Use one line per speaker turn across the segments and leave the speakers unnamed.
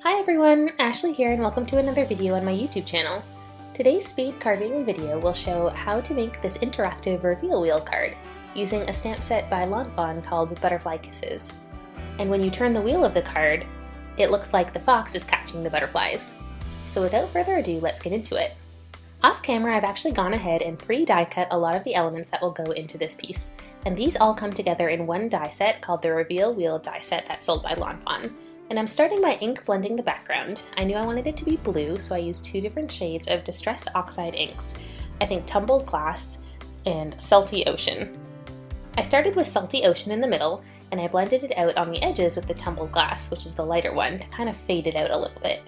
Hi everyone, Ashley here and welcome to another video on my YouTube channel. Today's speed card making video will show how to make this interactive reveal wheel card using a stamp set by Fawn called Butterfly Kisses. And when you turn the wheel of the card, it looks like the fox is catching the butterflies. So without further ado, let's get into it. Off camera, I've actually gone ahead and pre-die cut a lot of the elements that will go into this piece. And these all come together in one die set called the Reveal Wheel die set that's sold by Fawn. And I'm starting by ink blending the background. I knew I wanted it to be blue, so I used two different shades of Distress Oxide inks. I think Tumbled Glass and Salty Ocean. I started with Salty Ocean in the middle, and I blended it out on the edges with the Tumbled Glass, which is the lighter one, to kind of fade it out a little bit.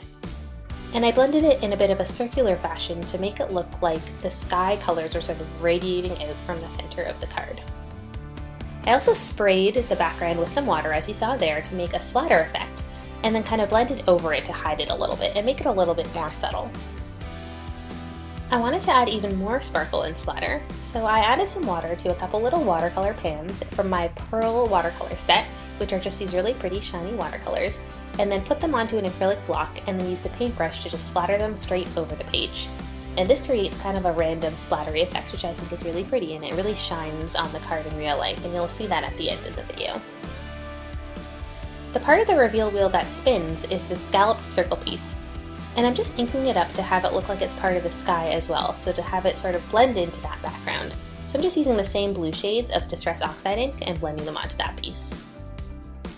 And I blended it in a bit of a circular fashion to make it look like the sky colors are sort of radiating out from the center of the card. I also sprayed the background with some water, as you saw there, to make a splatter effect, and then kind of blended over it to hide it a little bit and make it a little bit more subtle. I wanted to add even more sparkle and splatter, so I added some water to a couple little watercolor pans from my Pearl watercolor set, which are just these really pretty shiny watercolors, and then put them onto an acrylic block and then used a paintbrush to just splatter them straight over the page. And this creates kind of a random splattery effect, which I think is really pretty, and it really shines on the card in real life, and you'll see that at the end of the video. The part of the reveal wheel that spins is the scalloped circle piece, and I'm just inking it up to have it look like it's part of the sky as well, so to have it sort of blend into that background. So I'm just using the same blue shades of Distress Oxide ink and blending them onto that piece.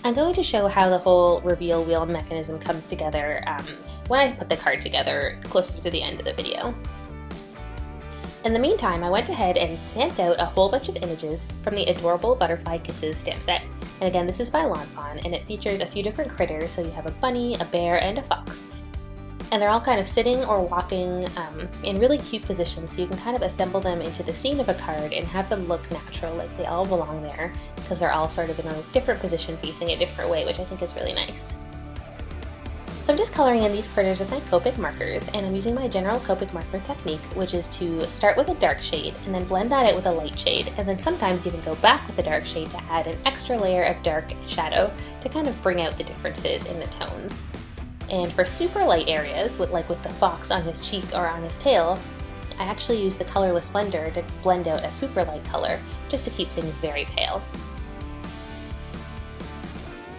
I'm going to show how the whole reveal wheel mechanism comes together when I put the card together closer to the end of the video. In the meantime, I went ahead and stamped out a whole bunch of images from the adorable Butterfly Kisses stamp set. And again, this is by Fawn, and it features a few different critters, so you have a bunny, a bear, and a fox. And they're all kind of sitting or walking in really cute positions, so you can kind of assemble them into the scene of a card and have them look natural, like they all belong there, because they're all sort of in a different position facing a different way, which I think is really nice. So I'm just coloring in these critters with my Copic markers, and I'm using my general Copic marker technique, which is to start with a dark shade and then blend that out with a light shade, and then sometimes even go back with a dark shade to add an extra layer of dark shadow to kind of bring out the differences in the tones. And for super light areas, like with the fox on his cheek or on his tail, I actually use the colorless blender to blend out a super light color, just to keep things very pale.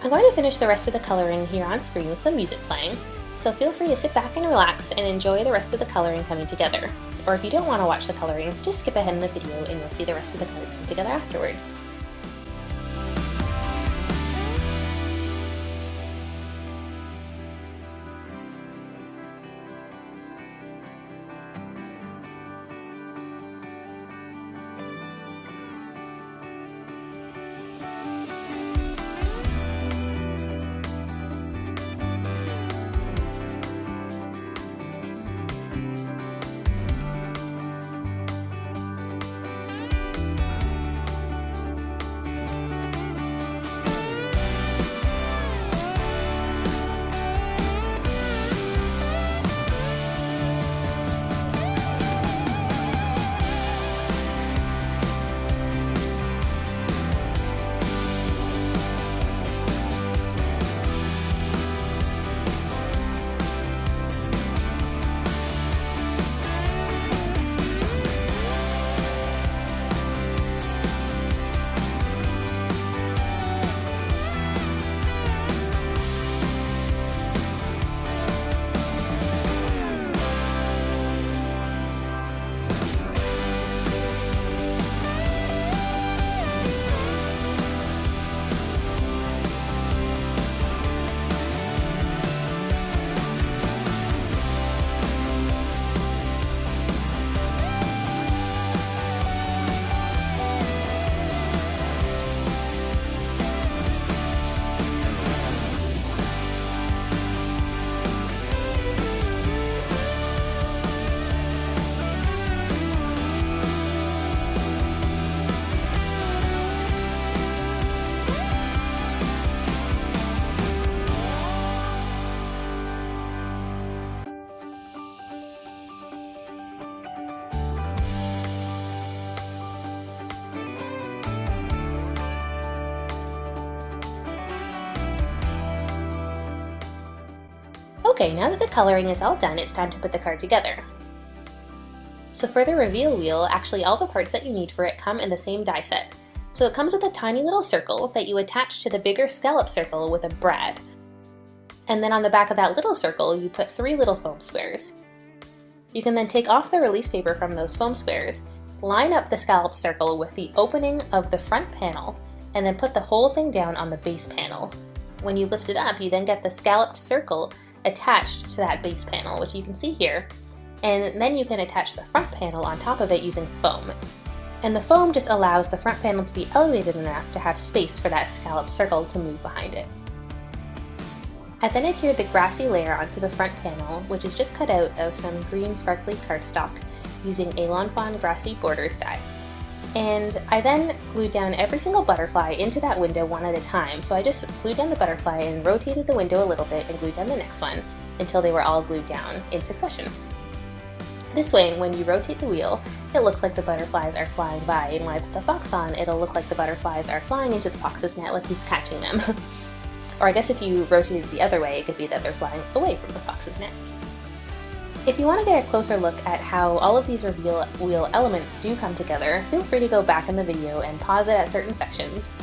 I'm going to finish the rest of the coloring here on screen with some music playing, so feel free to sit back and relax and enjoy the rest of the coloring coming together. Or if you don't want to watch the coloring, just skip ahead in the video and you'll see the rest of the card come together afterwards. Okay, now that the coloring is all done, it's time to put the card together. So for the reveal wheel, actually all the parts that you need for it come in the same die set. So it comes with a tiny little circle that you attach to the bigger scallop circle with a brad. And then on the back of that little circle, you put 3 little foam squares. You can then take off the release paper from those foam squares, line up the scallop circle with the opening of the front panel, and then put the whole thing down on the base panel. When you lift it up, you then get the scalloped circle attached to that base panel, which you can see here. And then you can attach the front panel on top of it using foam. And the foam just allows the front panel to be elevated enough to have space for that scalloped circle to move behind it. I then adhered the Grassy layer onto the front panel, which is just cut out of some green sparkly cardstock using a Fawn Grassy borders die. And I then glued down every single butterfly into that window one at a time. So I just glued down the butterfly and rotated the window a little bit and glued down the next one until they were all glued down in succession. This way, when you rotate the wheel, it looks like the butterflies are flying by, and when I put the fox on, it'll look like the butterflies are flying into the fox's net like he's catching them. Or I guess if you rotate it the other way, it could be that they're flying away from the fox's net. If you want to get a closer look at how all of these reveal wheel elements do come together, feel free to go back in the video and pause it at certain sections.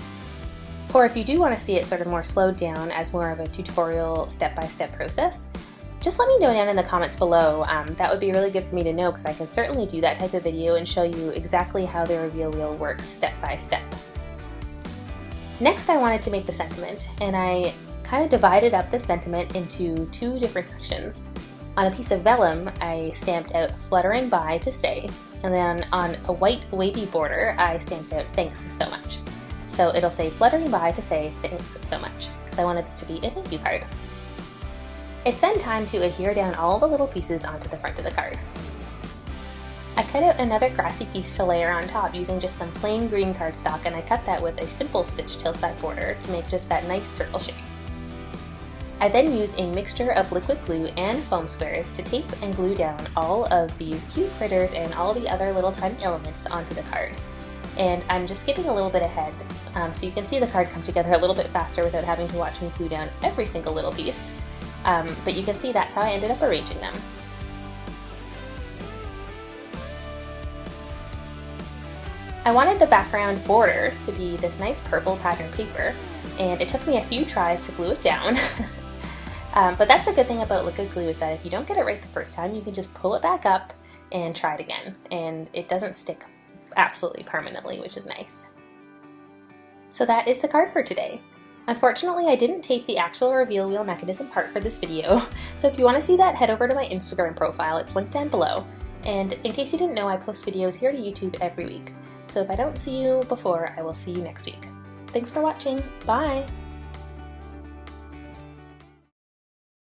Or if you do want to see it sort of more slowed down as more of a tutorial step-by-step process, just let me know down in the comments below. That would be really good for me to know, because I can certainly do that type of video and show you exactly how the reveal wheel works step by step. Next, I wanted to make the sentiment, and I kind of divided up the sentiment into 2 different sections. On a piece of vellum, I stamped out "Fluttering by" to say, and then on a white wavy border, I stamped out "Thanks so much." So it'll say "Fluttering by" to say "Thanks so much," because I wanted this to be a thank you card. It's then time to adhere down all the little pieces onto the front of the card. I cut out another Grassy piece to layer on top using just some plain green cardstock, and I cut that with a simple stitched hillside border to make just that nice circle shape. I then used a mixture of liquid glue and foam squares to tape and glue down all of these cute critters and all the other little tiny elements onto the card. And I'm just skipping a little bit ahead so you can see the card come together a little bit faster without having to watch me glue down every single little piece. But you can see that's how I ended up arranging them. I wanted the background border to be this nice purple pattern paper, and it took me a few tries to glue it down. But that's a good thing about liquid glue, is that if you don't get it right the first time, you can just pull it back up and try it again, and it doesn't stick absolutely permanently, which is nice. So that is the card for today. Unfortunately, I didn't tape the actual reveal wheel mechanism part for this video, so if you want to see that, head over to my Instagram profile. It's linked down below. And in case you didn't know, I post videos here to YouTube every week. So if I don't see you before, I will see you next week. Thanks for watching. Bye!